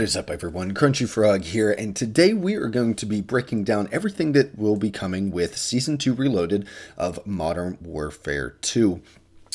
What is up, everyone? Crunchy Frog here, and today we are going to be breaking down everything that will be coming with Season 2 Reloaded of Modern Warfare 2.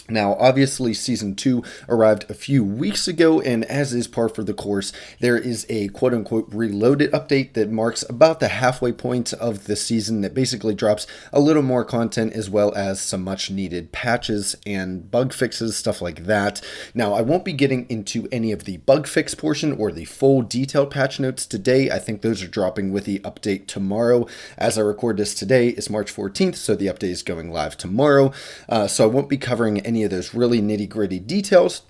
Now, obviously, Season 2 arrived a few weeks ago, and as is par for the course, there is a quote-unquote reloaded update that marks about the halfway point of the season that basically drops a little more content as well as some much-needed patches and bug fixes, stuff like that. Now, I won't be getting into any of the bug fix portion or the full detailed patch notes today. I think those are dropping with the update tomorrow. As I record this today, it's March 14th, so the update is going live tomorrow. So I won't be covering any of those really nitty-gritty details,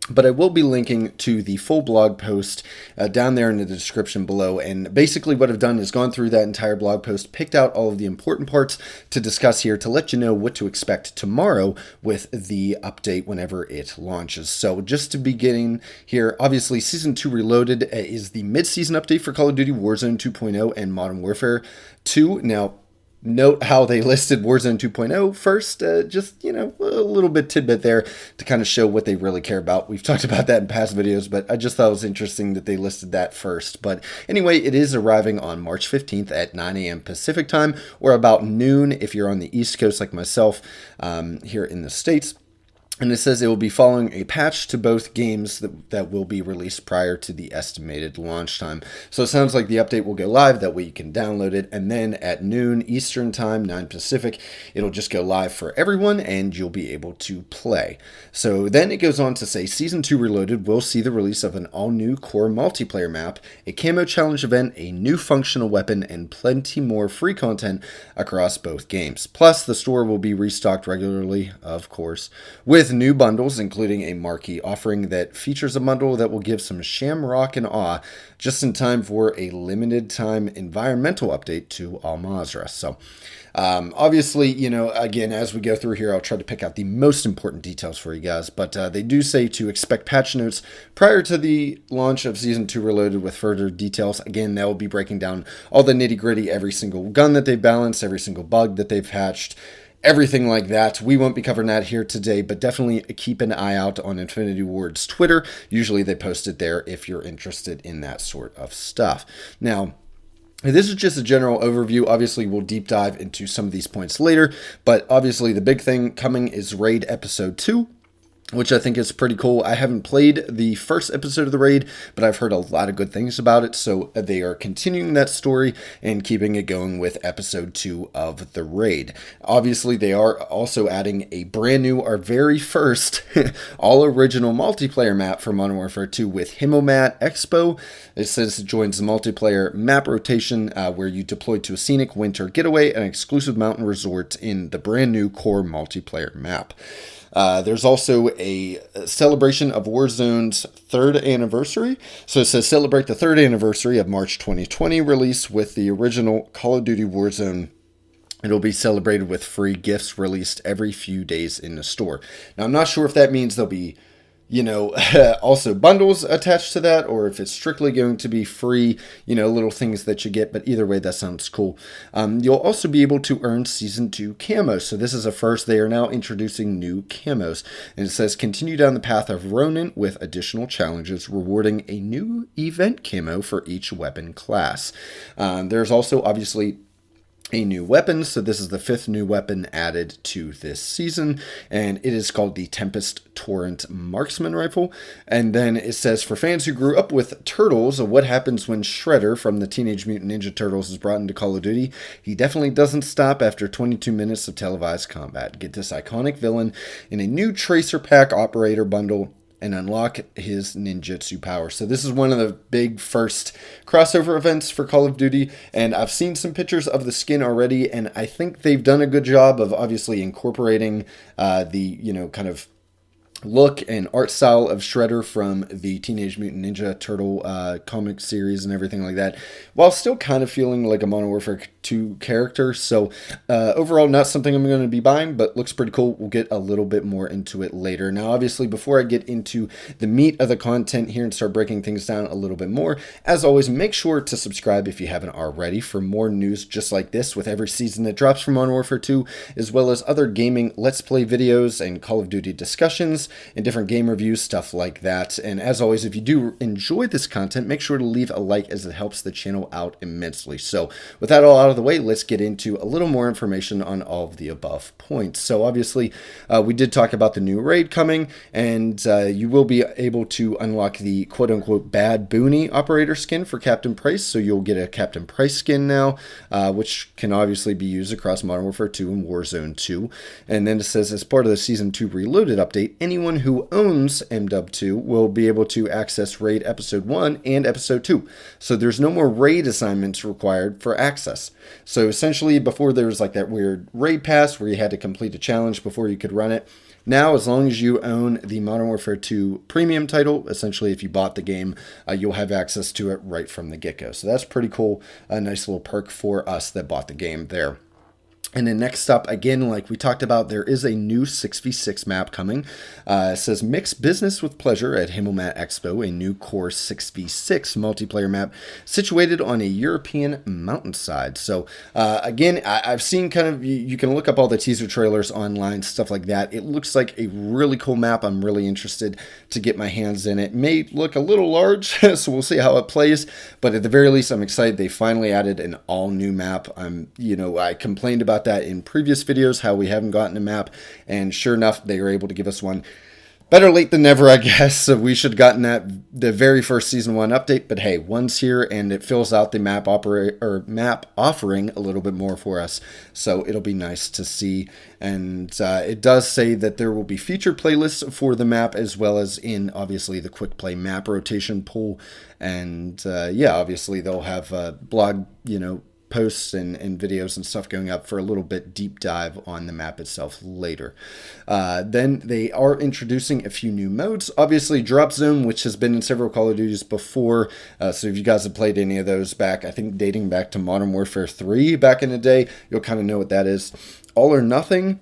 but I will be linking to the full blog post down there in the description below. And basically what I've done is gone through that entire blog post, picked out all of the important parts to discuss here to let you know what to expect tomorrow with the update whenever it launches. So just to begin here, obviously Season 2 Reloaded is the mid-season update for Call of Duty Warzone 2.0 and Modern Warfare 2. Now, note how they listed Warzone 2.0 first, just, a little bit tidbit there to kind of show what they really care about. We've talked about that in past videos, but I just thought it was interesting that they listed that first. But anyway, it is arriving on March 15th at 9 a.m. Pacific time, or about noon if you're on the East Coast like myself here in the States. And it says it will be following a patch to both games that will be released prior to the estimated launch time. So it sounds like the update will go live, that way you can download it, and then at noon Eastern time, 9 Pacific, it'll just go live for everyone and you'll be able to play. So then it goes on to say Season 2 Reloaded will see the release of an all-new core multiplayer map, a camo challenge event, a new functional weapon, and plenty more free content across both games. Plus, the store will be restocked regularly, of course, with new bundles, including a marquee offering that features a bundle that will give some shamrock and awe just in time for a limited time environmental update to Al Mazrah. So obviously, again, as we go through here, I'll try to pick out the most important details for you guys, but they do say to expect patch notes prior to the launch of Season 2 Reloaded with further details. Again, they'll be breaking down all the nitty gritty, every single gun that they've balanced, every single bug that they've patched, everything like that. We won't be covering that here today, but definitely keep an eye out on Infinity Ward's Twitter. Usually they post it there if you're interested in that sort of stuff. Now, this is just a general overview. Obviously, we'll deep dive into some of these points later, but obviously the big thing coming is Raid Episode 2. Which I think is pretty cool. I haven't played the first episode of the raid, but I've heard a lot of good things about it. So they are continuing that story and keeping it going with episode 2 of the raid. Obviously, they are also adding a brand new, our very first all original multiplayer map for Modern Warfare 2 with Himomat Expo. It says it joins the multiplayer map rotation where you deploy to a scenic winter getaway and exclusive mountain resort in the brand new core multiplayer map. There's also a celebration of Warzone's 3rd anniversary. So it says celebrate the 3rd anniversary of March 2020 release with the original Call of Duty Warzone. It'll be celebrated with free gifts released every few days in the store. Now, I'm not sure if that means there'll be also bundles attached to that, or if it's strictly going to be free, little things that you get, but either way, that sounds cool. You'll also be able to earn Season 2 camos. So this is a first. They are now introducing new camos. And it says, continue down the path of Ronin with additional challenges, rewarding a new event camo for each weapon class. There's also, obviously, a new weapon. So this is the 5th new weapon added to this season, and it is called the Tempest Torrent Marksman Rifle. And then it says, for fans who grew up with Turtles, what happens when Shredder from the Teenage Mutant Ninja Turtles is brought into Call of Duty? He definitely doesn't stop after 22 minutes of televised combat. Get this iconic villain in a new Tracer Pack Operator bundle and unlock his ninjutsu power. So this is one of the big first crossover events for Call of Duty, and I've seen some pictures of the skin already, and I think they've done a good job of obviously incorporating the, kind of look and art style of Shredder from the Teenage Mutant Ninja Turtle comic series and everything like that, while still kind of feeling like a Modern Warfare 2 character. So overall, not something I'm going to be buying, but looks pretty cool. We'll get a little bit more into it later. Now, obviously, before I get into the meat of the content here and start breaking things down a little bit more, as always, make sure to subscribe if you haven't already for more news just like this with every season that drops from Modern Warfare 2, as well as other gaming Let's Play videos and Call of Duty discussions. and different game reviews, stuff like that. And as always, if you do enjoy this content, make sure to leave a like as it helps the channel out immensely. So with that all out of the way, let's get into a little more information on all of the above points. So obviously, we did talk about the new raid coming, and you will be able to unlock the quote-unquote bad boony operator skin for Captain Price. So you'll get a Captain Price skin now, which can obviously be used across Modern Warfare 2 and Warzone 2. And then it says, as part of the Season 2 Reloaded update, anyone who owns MW2 will be able to access Raid Episode 1 and Episode 2. So there's no more raid assignments required for access. So essentially, before there was like that weird raid pass where you had to complete a challenge before you could run it. Now, as long as you own the Modern Warfare 2 premium title, essentially if you bought the game, you'll have access to it right from the get-go. So that's pretty cool. A nice little perk for us that bought the game there. And then next up, again, like we talked about, there is a new 6v6 map coming. It says Mix Business with Pleasure at Himmelmat Expo, a new core 6v6 multiplayer map situated on a European mountainside. So again, I've seen kind of, you can look up all the teaser trailers online, stuff like that. It looks like a really cool map. I'm really interested to get my hands in it. May look a little large, so we'll see how it plays. But at the very least, I'm excited. They finally added an all new map. I complained about that in previous videos, how we haven't gotten a map, and sure enough, they were able to give us one. Better late than never, I guess. So we should have gotten that the very first Season 1 update, but hey, one's here, and it fills out the map offering a little bit more for us, so it'll be nice to see. And it does say that there will be feature playlists for the map, as well as in, obviously, the quick play map rotation pool. And yeah, obviously, they'll have blog, posts and videos and stuff going up for a little bit deep dive on the map itself later. Then they are introducing a few new modes. Obviously, Drop Zone, which has been in several Call of Duties before. So if you guys have played any of those back, I think dating back to Modern Warfare 3 back in the day, you'll kind of know what that is. All or Nothing,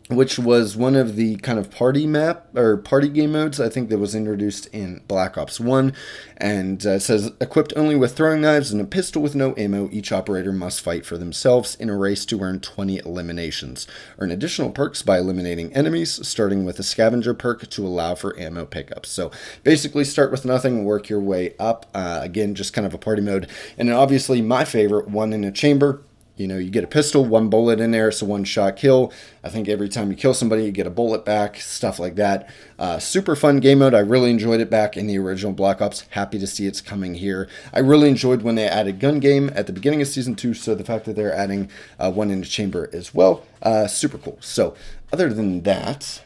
which was one of the kind of party game modes, I think, that was introduced in Black Ops 1. And it says, equipped only with throwing knives and a pistol with no ammo, each operator must fight for themselves in a race to earn 20 eliminations. Earn additional perks by eliminating enemies, starting with a scavenger perk to allow for ammo pickups. So basically start with nothing and work your way up. Again, just kind of a party mode. And then obviously my favorite, one in a chamber. You get a pistol, one bullet in there, so one shot kill. I think every time you kill somebody, you get a bullet back, stuff like that. Super fun game mode. I really enjoyed it back in the original Black Ops. Happy to see it's coming here. I really enjoyed when they added gun game at the beginning of Season 2, so the fact that they're adding one in the chamber as well, super cool. So other than that,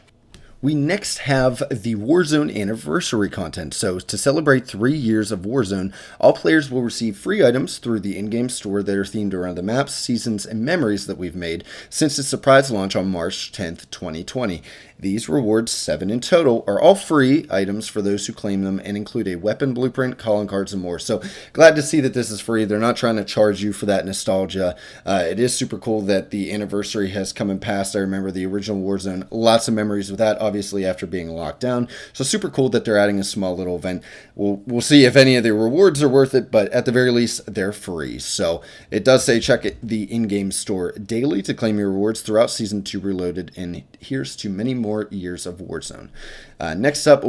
we next have the Warzone Anniversary content. So to celebrate 3 years of Warzone, all players will receive free items through the in-game store that are themed around the maps, seasons, and memories that we've made since its surprise launch on March 10th, 2020. These rewards, 7 in total, are all free items for those who claim them and include a weapon blueprint, calling cards, and more. So glad to see that this is free. They're not trying to charge you for that nostalgia. It is super cool that the anniversary has come and passed. I remember the original Warzone, lots of memories with that, obviously, after being locked down. So super cool that they're adding a small little event. We'll see if any of the rewards are worth it, but at the very least, they're free. So it does say check the in-game store daily to claim your rewards throughout Season 2 Reloaded, and here's to many more years of Warzone. Next up,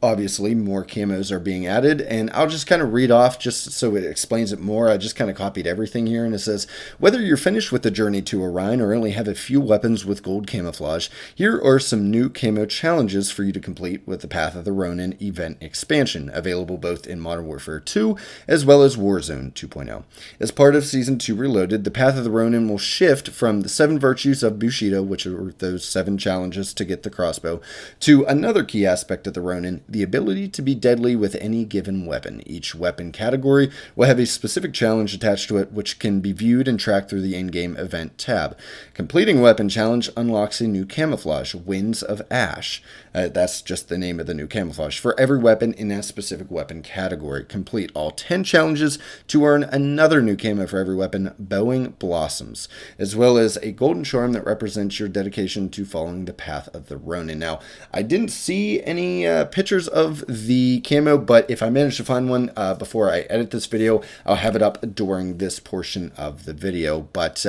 obviously, more camos are being added, and I'll just kind of read off just so it explains it more. I just kind of copied everything here, and it says, whether you're finished with the journey to Orion or only have a few weapons with gold camouflage, here are some new camo challenges for you to complete with the Path of the Ronin event expansion, available both in Modern Warfare 2 as well as Warzone 2.0. As part of Season 2 Reloaded, the Path of the Ronin will shift from the 7 virtues of Bushido, which are those 7 challenges to get the crossbow, to another key aspect of the Ronin, the ability to be deadly with any given weapon. Each weapon category will have a specific challenge attached to it, which can be viewed and tracked through the in-game event tab. Completing a weapon challenge unlocks a new camouflage, Winds of Ash. That's just the name of the new camouflage for every weapon in that specific weapon category. Complete all 10 challenges to earn another new camo for every weapon, Bowing Blossoms, as well as a golden charm that represents your dedication to following the path of the Ronin. Now, I didn't see any pictures of the camo, but if I manage to find one before I edit this video, I'll have it up during this portion of the video. But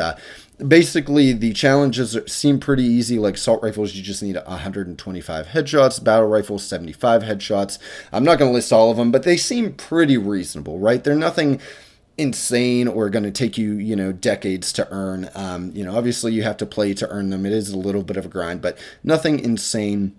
Basically, the challenges seem pretty easy. Like assault rifles, you just need 125 headshots. Battle rifles, 75 headshots. I'm not going to list all of them, but they seem pretty reasonable, right? They're nothing insane or going to take you, decades to earn. Obviously you have to play to earn them. It is a little bit of a grind, but nothing insane.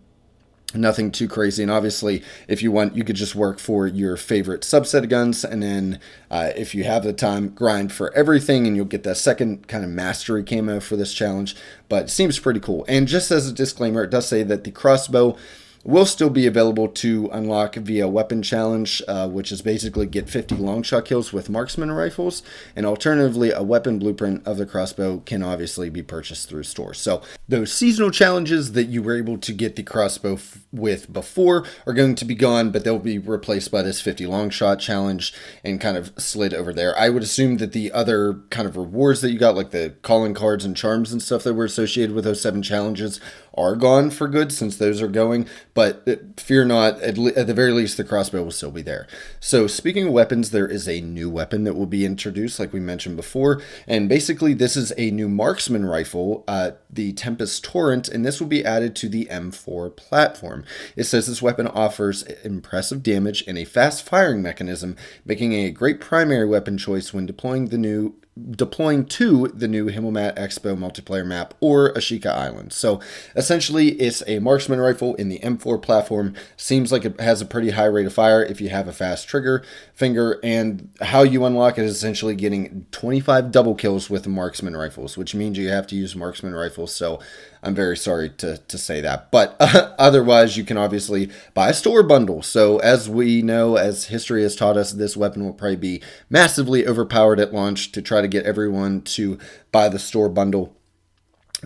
Nothing too crazy. And obviously, if you want, you could just work for your favorite subset of guns. And then if you have the time, grind for everything and you'll get that second kind of mastery camo for this challenge. But it seems pretty cool. And just as a disclaimer, it does say that the crossbow will still be available to unlock via weapon challenge, which is basically get 50 long shot kills with marksman rifles. And alternatively, a weapon blueprint of the crossbow can obviously be purchased through stores. So those seasonal challenges that you were able to get the crossbow with before are going to be gone, but they'll be replaced by this 50 long shot challenge and kind of slid over there. I would assume that the other kind of rewards that you got, like the calling cards and charms and stuff that were associated with those 7 challenges, are gone for good since those are going, but fear not, at the very least the crossbow will still be there. So speaking of weapons, there is a new weapon that will be introduced like we mentioned before, and basically this is a new marksman rifle, the Tempest Torrent, and this will be added to the M4 platform. It says this weapon offers impressive damage and a fast firing mechanism, making it a great primary weapon choice when deploying to the new Himmelmatt Expo multiplayer map or Ashika Island. So essentially it's a marksman rifle in the M4 platform. Seems like it has a pretty high rate of fire if you have a fast trigger finger, and how you unlock it is essentially getting 25 double kills with marksman rifles, which means you have to use marksman rifles. So I'm very sorry to say that, but otherwise you can obviously buy a store bundle. So as we know, as history has taught us, this weapon will probably be massively overpowered at launch to try to get everyone to buy the store bundle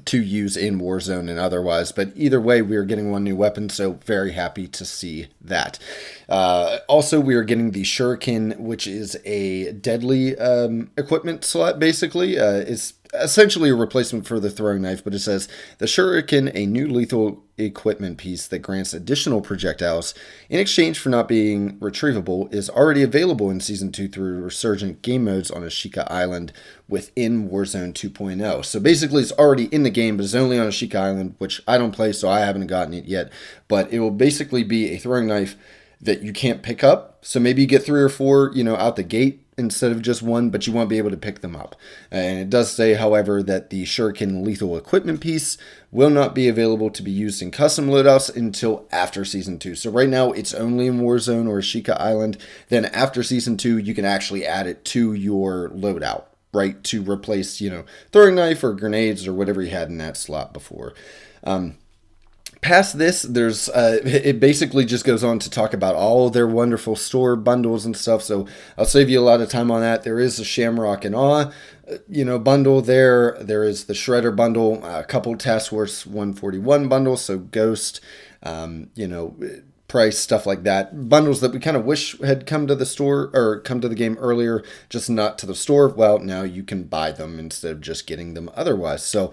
to use in Warzone and otherwise. But either way, we are getting one new weapon, so very happy to see that. Also, we are getting the Shuriken, which is a deadly equipment slot, basically. It's essentially a replacement for the throwing knife, but it says the Shuriken, a new lethal equipment piece that grants additional projectiles in exchange for not being retrievable, is already available in Season 2 through Resurgent game modes on Ashika Island within Warzone 2.0. So basically it's already in the game, but it's only on Ashika Island, which I don't play, so I haven't gotten it yet. But it will basically be a throwing knife that you can't pick up. So maybe you get 3 or 4, out the gate instead of just 1, but you won't be able to pick them up. And it does say, however, that the Shuriken lethal equipment piece will not be available to be used in custom loadouts until after Season 2. So right now, it's only in Warzone or Ashika Island. Then after Season 2, you can actually add it to your loadout, right, to replace, throwing knife or grenades or whatever you had in that slot before. Past this, there's it basically just goes on to talk about all their wonderful store bundles and stuff, so I'll save you a lot of time on that. There is a Shamrock and Awe, bundle there. There is the Shredder bundle, a couple Task Force 141 bundles, so Ghost, price, stuff like that. Bundles that we kind of wish had come to the store or come to the game earlier, just not to the store. Well, now you can buy them instead of just getting them otherwise. So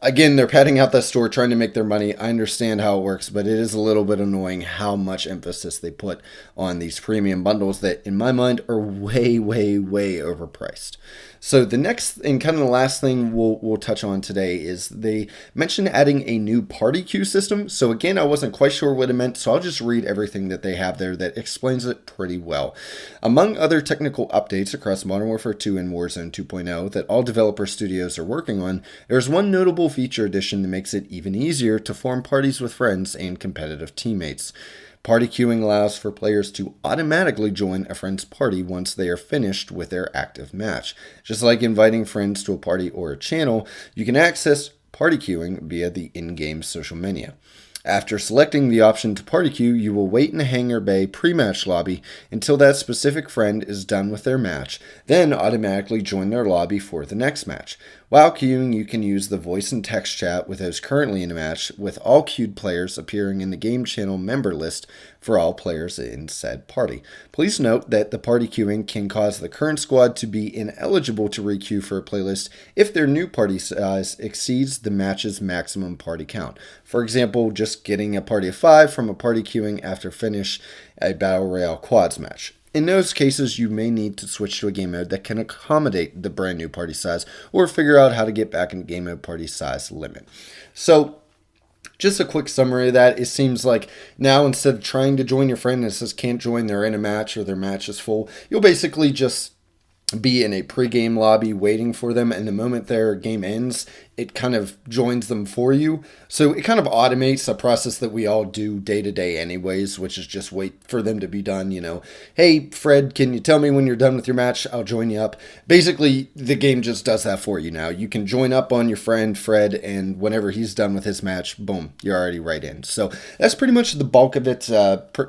again, they're padding out that store, trying to make their money. I understand how it works, but it is a little bit annoying how much emphasis they put on these premium bundles that, in my mind, are way, way, way overpriced. So the next and kind of the last thing we'll touch on today is they mentioned adding a new party queue system. So again, I wasn't quite sure what it meant, so I'll just read everything that they have there that explains it pretty well. Among other technical updates across Modern Warfare 2 and Warzone 2.0 that all developer studios are working on, there's one notable feature addition that makes it even easier to form parties with friends and competitive teammates. Party queuing allows for players to automatically join a friend's party once they are finished with their active match. Just like inviting friends to a party or a channel, you can access party queuing via the in-game social menu. After selecting the option to party queue, you will wait in the hangar bay pre-match lobby until that specific friend is done with their match, then automatically join their lobby for the next match. While queuing, you can use the voice and text chat with those currently in a match, with all queued players appearing in the game channel member list for all players in said party. Please note that the party queuing can cause the current squad to be ineligible to re-queue for a playlist if their new party size exceeds the match's maximum party count. For example, just getting a party of 5 from a party queuing after finish a Battle Royale quads match. In those cases, you may need to switch to a game mode that can accommodate the brand new party size, or figure out how to get back in game mode party size limit. So just a quick summary of that. It seems like now, instead of trying to join your friend and it says can't join, they're in a match or their match is full, you'll basically just be in a pre-game lobby waiting for them, and the moment their game ends, it kind of joins them for you. So it kind of automates a process that we all do day to day anyways, which is just wait for them to be done. Hey, Fred, can you tell me when you're done with your match? I'll join you up. Basically, the game just does that for you now. You can join up on your friend, Fred, and whenever he's done with his match, boom, you're already right in. So that's pretty much the bulk of it.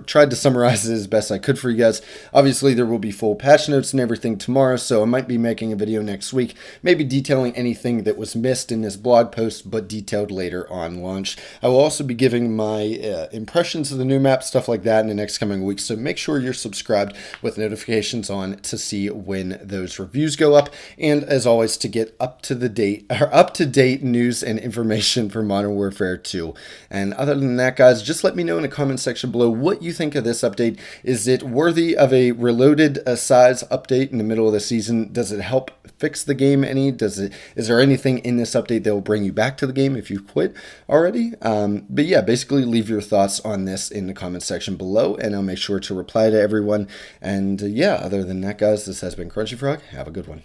Tried to summarize it as best I could for you guys. Obviously, there will be full patch notes and everything tomorrow, so I might be making a video next week, maybe detailing anything that was missed in this blog post, but detailed later on launch. I will also be giving my impressions of the new map, stuff like that, in the next coming weeks, so make sure you're subscribed with notifications on to see when those reviews go up, and as always, to get up to date news and information for Modern Warfare 2. And other than that, guys, just let me know in the comment section below what you think of this update. Is it worthy of a reloaded size update in the middle of the season? Does it help fix the game any? Is there anything in this update that will bring you back to the game if you quit already? But yeah, basically leave your thoughts on this in the comment section below, and I'll make sure to reply to everyone. And yeah, other than that, guys, this has been Crunchy Frog. Have a good one.